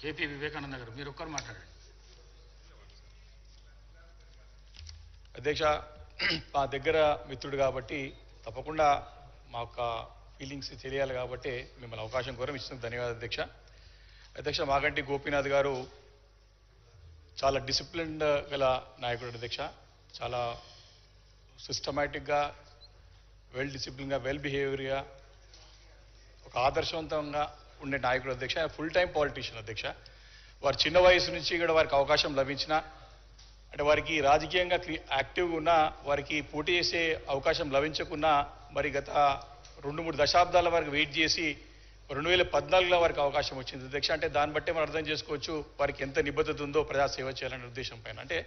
KP Vivekananda గారు మీరు ఒక్కరు మాట్లాడండి. అధ్యక్ష, మా దగ్గర మిత్రుడు కాబట్టి తప్పకుండా మా యొక్క ఫీలింగ్స్ తెలియాలి కాబట్టి మిమ్మల్ని అవకాశం కోరం ఇచ్చినందుకు ధన్యవాదాలు అధ్యక్ష. అధ్యక్ష, మాగంటి గోపీనాథ్ గారు చాలా డిసిప్లిన్డ్ గల నాయకుడు అధ్యక్ష. చాలా సిస్టమేటిక్గా, వెల్ డిసిప్లిన్గా, వెల్ బిహేవియర్గా, ఒక ఆదర్శవంతంగా ఉండే నాయకుడు అధ్యక్ష. ఫుల్ టైం పాలిటీషియన్ అధ్యక్ష. వారు చిన్న వయసు నుంచి కూడా వారికి అవకాశం లభించిన, అంటే వారికి రాజకీయంగా యాక్టివ్గా ఉన్నా, వారికి పోటీ చేసే అవకాశం లభించకున్నా మరి గత 2-3 దశాబ్దాల వరకు వెయిట్ చేసి 2014లో వారికి అవకాశం వచ్చింది అధ్యక్ష. అంటే దాన్ని బట్టే మనం అర్థం చేసుకోవచ్చు వారికి ఎంత నిబద్ధత ఉందో ప్రజాసేవ చేయాలనే ఉద్దేశం పైన. అంటే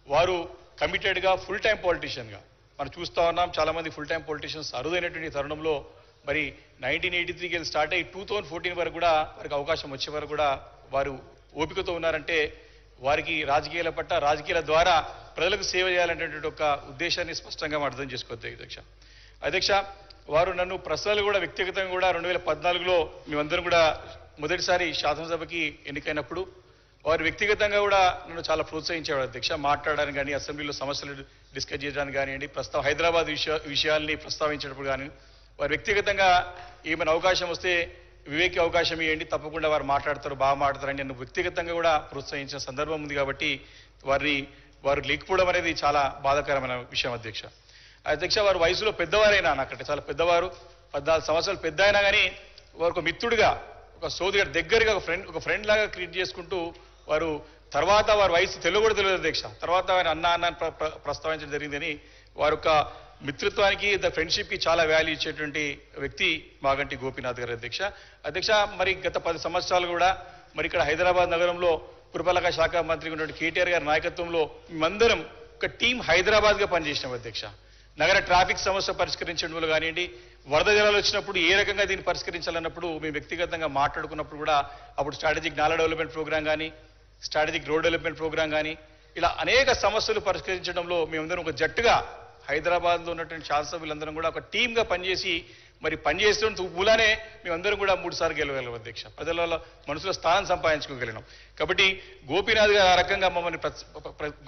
వారు కమిటెడ్గా ఫుల్ టైం పాలిటీషియన్గా మనం చూస్తూ ఉన్నాం. చాలామంది ఫుల్ టైం పాలిటీషియన్స్ అరుదైనటువంటి తరుణంలో మరి 1983కి వెళ్ళి స్టార్ట్ అయ్యి 2014 వరకు కూడా వారికి అవకాశం వచ్చే వరకు కూడా వారు ఓపికతో ఉన్నారంటే వారికి రాజకీయాల పట్ల, రాజకీయాల ద్వారా ప్రజలకు సేవ చేయాలనేటువంటి ఒక ఉద్దేశాన్ని స్పష్టంగా మనం అర్థం చేసుకోవచ్చు అధ్యక్ష. అధ్యక్ష, వారు నన్ను ప్రశ్నలు కూడా వ్యక్తిగతంగా కూడా 2014లో మేమందరం కూడా మొదటిసారి శాసనసభకి ఎన్నికైనప్పుడు వారు వ్యక్తిగతంగా కూడా నన్ను చాలా ప్రోత్సహించేవాడు అధ్యక్ష. మాట్లాడడానికి కానీ, అసెంబ్లీలో సమస్యలు డిస్కస్ చేయడానికి కానివ్వండి, హైదరాబాద్ విషయాల్ని ప్రస్తావించేటప్పుడు కానీ వారు వ్యక్తిగతంగా ఏమైనా అవకాశం వస్తే వివేకి అవకాశం ఇవ్వండి, తప్పకుండా వారు మాట్లాడతారు, బాగా మాట్లాడతారని నన్ను వ్యక్తిగతంగా కూడా ప్రోత్సహించిన సందర్భం ఉంది. కాబట్టి వారు లేకపోవడం అనేది చాలా బాధాకరమైన విషయం అధ్యక్ష. అధ్యక్ష, వారు వయసులో పెద్దవారైనా, నాకంటే చాలా పెద్దవారు, 14 సంవత్సరాలు పెద్ద అయినా కానీ వారు ఒక మిత్రుడిగా, ఒక సోదరుగా, దగ్గరగా ఒక ఫ్రెండ్ లాగా క్రియేట్ చేసుకుంటూ వారు తర్వాత వారి వయసు కూడా తెలియదు అధ్యక్ష. తర్వాత ఆయన అన్న ప్రస్తావించడం జరిగిందని వారి యొక్క మిత్రత్వానికి, ఫ్రెండ్షిప్కి చాలా వాల్యూ ఇచ్చేటువంటి వ్యక్తి మాగంటి గోపీనాథ్ గారు అధ్యక్ష. అధ్యక్ష, మరి గత 10 సంవత్సరాలు కూడా మరి ఇక్కడ హైదరాబాద్ నగరంలో పురపాలక శాఖ మంత్రిగా ఉన్నటువంటి కేటీఆర్ గారి నాయకత్వంలో మేమందరం ఒక టీం హైదరాబాద్గా పనిచేసినాం అధ్యక్ష. నగర ట్రాఫిక్ సమస్య పరిష్కరించడంలో కానివ్వండి, వరద జలాలు వచ్చినప్పుడు ఏ రకంగా దీన్ని పరిష్కరించాలన్నప్పుడు మేము వ్యక్తిగతంగా మాట్లాడుకున్నప్పుడు కూడా అప్పుడు స్ట్రాటజిక్ నాలా డెవలప్మెంట్ ప్రోగ్రాం కానీ, స్ట్రాటజిక్ రోడ్ డెవలప్మెంట్ ప్రోగ్రాం కానీ, ఇలా అనేక సమస్యలు పరిష్కరించడంలో మేమందరం ఒక జట్టుగా హైదరాబాద్లో ఉన్నటువంటి శాసనసభ్యులందరం కూడా ఒక టీమ్గా పనిచేసి మరి పనిచేస్తున్న మూలానే మేమందరం కూడా 3 సార్లు గెలవగలం అధ్యక్ష. ప్రజల మనసులో స్థానం సంపాదించుకోగలిగినాం. కాబట్టి గోపీనాథ్ గారు ఆ రకంగా మమ్మల్ని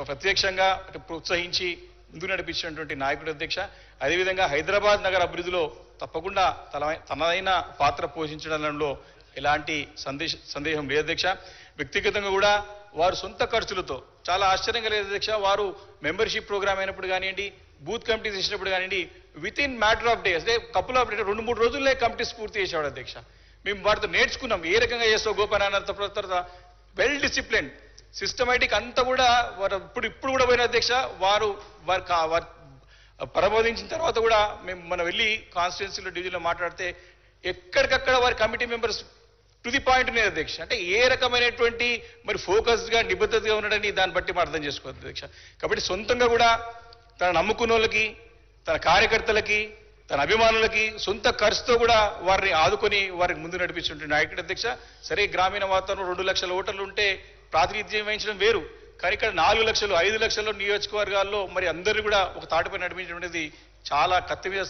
ప్రత్యక్షంగా ప్రోత్సహించి ముందు నడిపించినటువంటి నాయకుడు అధ్యక్ష. అదేవిధంగా హైదరాబాద్ నగర అభివృద్ధిలో తప్పకుండా తనదైన పాత్ర పోషించడంలో ఎలాంటి సందేహం లేదు అధ్యక్ష. వ్యక్తిగతంగా కూడా వారు సొంత ఖర్చులతో, చాలా ఆశ్చర్యంగా లేదు అధ్యక్ష, వారు మెంబర్షిప్ ప్రోగ్రామ్ అయినప్పుడు కానివ్వండి, బూత్ కమిటీస్ ఇచ్చినప్పుడు కానివ్వండి, with in matter of days, అంటే కపుల్ ఆఫ్ 2-3 రోజుల్లో కమిటీస్ పూర్తి చేసేవాడు అధ్యక్ష. మేము వారితో నేర్చుకున్నాం ఏ రకంగా చేస్తావు గోపనానంద. తర్వాత వెల్ డిసిప్లిన్, సిస్టమేటిక్ అంతా కూడా వారు ఇప్పుడు కూడా పోయిన అధ్యక్ష. వారు ప్రబోధించిన తర్వాత కూడా మనం వెళ్ళి కాన్స్టిట్యున్సీలో డివిజన్లో మాట్లాడితే ఎక్కడికక్కడ వారి committee members to the point అనేది అధ్యక్ష. అంటే ఏ రకమైనటువంటి మరి ఫోకస్డ్గా, నిబద్ధతగా ఉన్నాడని దాన్ని బట్టి మనం అర్థం చేసుకోవచ్చు అధ్యక్ష. కాబట్టి సొంతంగా కూడా తన నమ్ముకున్న వాళ్ళకి, తన కార్యకర్తలకి, తన అభిమానులకి సొంత ఖర్చుతో కూడా వారిని ఆదుకొని వారికి ముందు నడిపించిన నాయకుడు అధ్యక్ష. సరే, గ్రామీణ వాతావరణం 2 లక్షల ఓటర్లు ఉంటే ప్రాతినిధ్యం వహించడం వేరు, కానీ ఇక్కడ 4 లక్షలు 5 లక్షల నియోజకవర్గాల్లో మరి అందరూ కూడా ఒక తాటిపై నడిపించడం అనేది చాలా కత్తి మీద